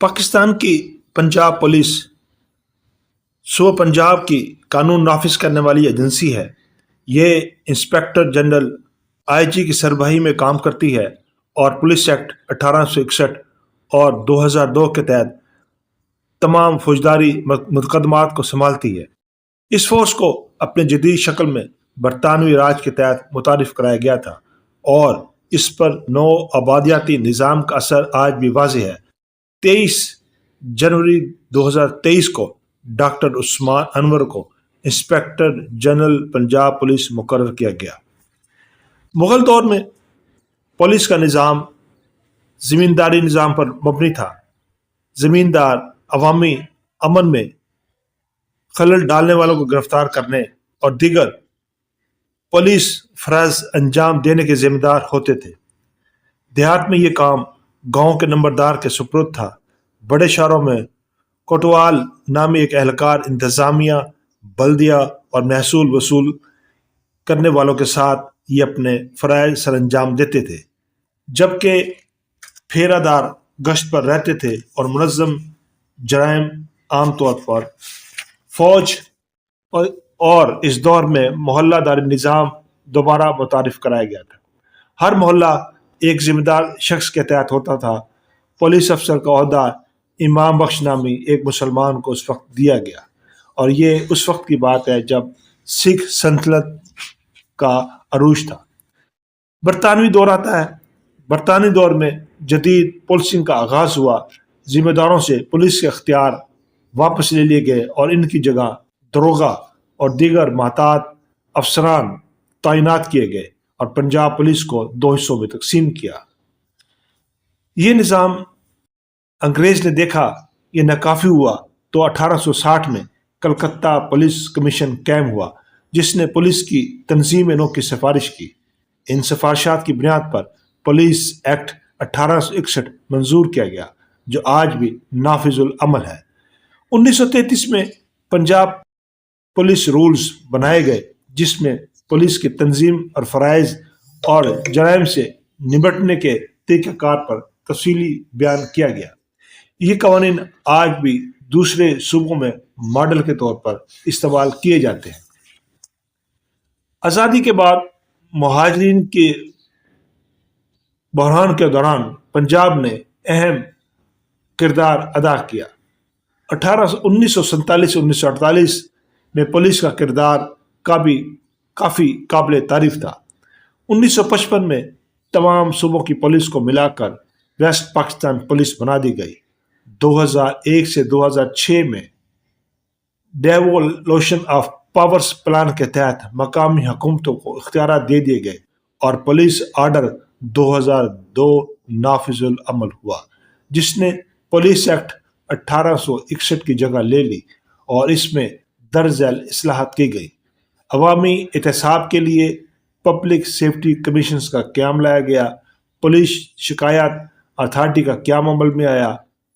پاکستان کی پنجاب پولیس صوبہ پنجاب کی قانون نافذ کرنے والی ایجنسی ہے۔ یہ انسپیکٹر جنرل آئی جی کی سربراہی میں کام کرتی ہے اور پولیس ایکٹ 1861 اور 2002 کے تحت تمام فوجداری مقدمات کو سنبھالتی ہے۔ اس فورس کو اپنے جدید شکل میں برطانوی راج کے تحت متعارف کرایا گیا تھا اور اس پر نو آبادیاتی نظام کا اثر آج بھی واضح ہے۔ 23 جنوری 2023 کو ڈاکٹر عثمان انور کو انسپیکٹر جنرل پنجاب پولیس مقرر کیا گیا۔ مغل دور میں پولیس کا نظام زمینداری نظام پر مبنی تھا۔ زمیندار عوامی امن میں خلل ڈالنے والوں کو گرفتار کرنے اور دیگر پولیس فرائض انجام دینے کے ذمہ دار ہوتے تھے۔ دیہات میں یہ کام گاؤں کے نمبردار کے سپرد تھا۔ بڑے شہروں میں کوٹوال نامی ایک اہلکار انتظامیہ، بلدیہ اور محصول وصول کرنے والوں کے ساتھ یہ اپنے فرائض سر انجام دیتے تھے، جبکہ پھیرا دار گشت پر رہتے تھے اور منظم جرائم عام طور پر فوج اور اس دور میں محلہ داری نظام دوبارہ متعارف کرایا گیا تھا۔ ہر محلہ ایک ذمہ دار شخص کے تحت ہوتا تھا۔ پولیس افسر کا عہدہ امام بخش نامی ایک مسلمان کو اس وقت دیا گیا، اور یہ اس وقت کی بات ہے جب سکھ سلطنت کا عروج تھا۔ برطانوی دور آتا ہے۔ برطانوی دور میں جدید پولیسنگ کا آغاز ہوا۔ ذمہ داروں سے پولیس کے اختیار واپس لے لیے گئے اور ان کی جگہ داروغہ اور دیگر محتاط افسران تعینات کیے گئے اور پنجاب پولیس کو 2 حصوں میں تقسیم کیا۔ یہ نظام انگریز نے دیکھا یہ ناکافی ہوا تو 1860 میں کلکتہ پولیس کمیشن قائم ہوا، جس نے پولیس کی تنظیم نو کی سفارش کی۔ ان سفارشات کی بنیاد پر پولیس ایکٹ 1861 منظور کیا گیا، جو آج بھی نافذ العمل ہے۔ 1933 میں پنجاب پولیس رولز بنائے گئے، جس میں پولیس کی تنظیم اور فرائض اور جرائم سے نمٹنے کے طریقہ کار پر تفصیلی بیان کیا گیا۔ یہ قوانین آج بھی دوسرے صوبوں میں ماڈل کے طور پر استعمال کیے جاتے ہیں۔ آزادی کے بعد مہاجرین کے بحران کے دوران پنجاب نے اہم کردار ادا کیا۔ 1947 سے 1948 میں پولیس کا کردار کافی قابل تعریف تھا۔ 1955 میں تمام صوبوں کی پولیس کو ملا کر ویسٹ پاکستان پولیس بنا دی گئی۔ 2001 سے 2006 میں ڈیوولوشن آف پاورز پلان کے تحت مقامی حکومتوں کو اختیارات دے دیے گئے اور پولیس آرڈر 2002 نافذ العمل ہوا، جس نے پولیس ایکٹ 1861 کی جگہ لے لی اور اس میں درج ذیل اصلاحات کی گئی۔ عوامی احتساب کے لیے پبلک سیفٹی کمیشنز کا قیام لایا گیا۔ پولیس شکایات اتھارٹی کا قیام عمل میں آیا۔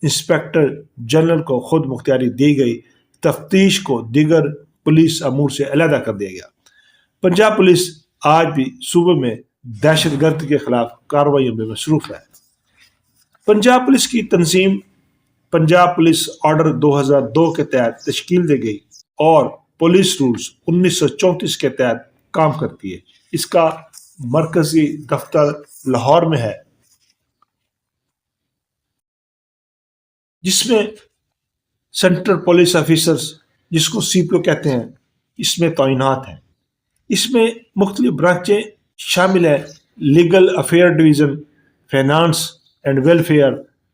انسپیکٹر جنرل کو خود مختاری دی گئی۔ تفتیش کو دیگر پولیس امور سے علیحدہ کر دیا گیا۔ پنجاب پولیس آج بھی صوبے میں دہشت گردی کے خلاف کارروائیوں میں مصروف ہے۔ پنجاب پولیس کی تنظیم پنجاب پولیس آرڈر 2002 کے تحت تشکیل دی گئی اور پولیس رولز 1934 کے تحت کام کرتی ہے۔ اس کا مرکزی دفتر لاہور میں ہے، جس میں سینٹرل پولیس آفیسرز، جس کو CPO کہتے ہیں، اس میں تعینات ہیں۔ اس میں مختلف برانچیں شامل ہیں: legal affair division, finance and welfare,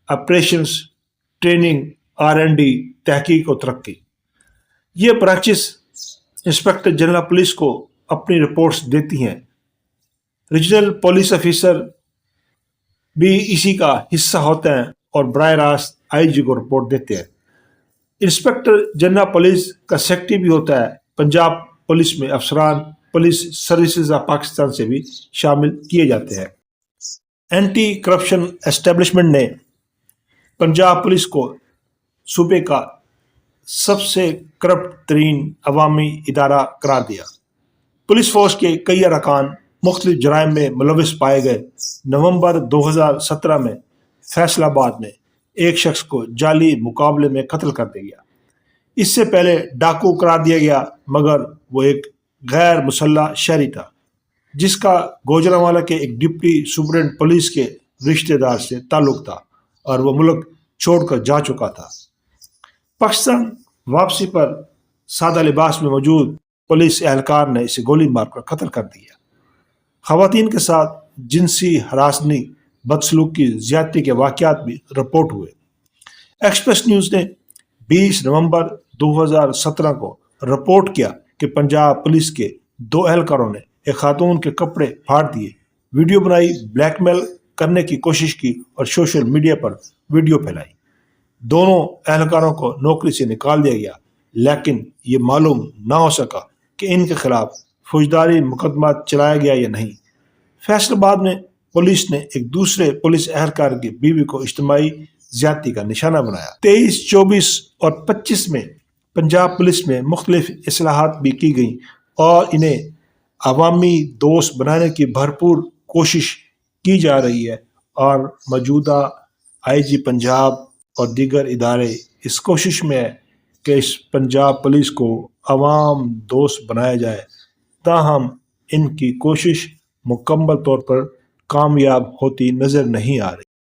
operations, training, R&D، تحقیق و ترقی۔ یہ برانچز انسپیکٹر جنرل پولیس کو اپنی رپورٹس دیتی ہیں۔ ریجنل پولیس آفیسر بھی اسی کا حصہ ہوتے ہیں اور براہ راست IG کو رپورٹ دیتے ہیں۔ انسپیکٹر جنرل پولیس کا سیکرٹری بھی ہوتا ہے۔ پنجاب پولیس میں افسران پولیس سروسز آف پاکستان سے بھی شامل کیے جاتے ہیں۔ اینٹی کرپشن اسٹیبلشمنٹ نے پنجاب پولیس کو صوبے کا سب سے کرپٹ ترین عوامی ادارہ قرار دیا۔ پولیس فورس کے کئی ارکان مختلف جرائم میں ملوث پائے گئے۔ نومبر 2017 میں فیصل آباد میں ایک شخص کو جعلی مقابلے میں قتل کر دیا گیا۔ اس سے پہلے ڈاکو قرار دیا گیا، مگر وہ ایک غیر مسلح شہری تھا جس کا گوجرانوالہ کے ایک ڈپٹی سپرنٹینڈنٹ پولیس کے رشتہ دار سے تعلق تھا اور وہ ملک چھوڑ کر جا چکا تھا۔ پاکستان واپسی پر سادہ لباس میں موجود پولیس اہلکار نے اسے گولی مار کر قتل کر دیا۔ خواتین کے ساتھ جنسی ہراسانی، بدسلوکی، زیادتی کے واقعات بھی رپورٹ ہوئے۔ ایکسپریس نیوز نے 20 نومبر 2017 کو رپورٹ کیا کہ پنجاب پولیس کے 2 اہلکاروں نے ایک خاتون کے کپڑے پھاڑ دیے، ویڈیو بنائی، بلیک میل کرنے کی کوشش کی اور سوشل میڈیا پر ویڈیو پھیلائی۔ دونوں اہلکاروں کو نوکری سے نکال دیا گیا، لیکن یہ معلوم نہ ہو سکا کہ ان کے خلاف فوجداری مقدمہ چلایا گیا یا نہیں۔ فیصل آباد میں پولیس نے ایک دوسرے پولیس اہلکار کی بیوی کو اجتماعی زیادتی کا نشانہ بنایا۔ 23، 24 اور 25 میں پنجاب پولیس میں مختلف اصلاحات بھی کی گئیں اور انہیں عوامی دوست بنانے کی بھرپور کوشش کی جا رہی ہے، اور موجودہ آئی جی پنجاب اور دیگر ادارے اس کوشش میں ہے کہ اس پنجاب پولیس کو عوام دوست بنایا جائے، تاہم ان کی کوشش مکمل طور پر کامیاب ہوتی نظر نہیں آ رہی۔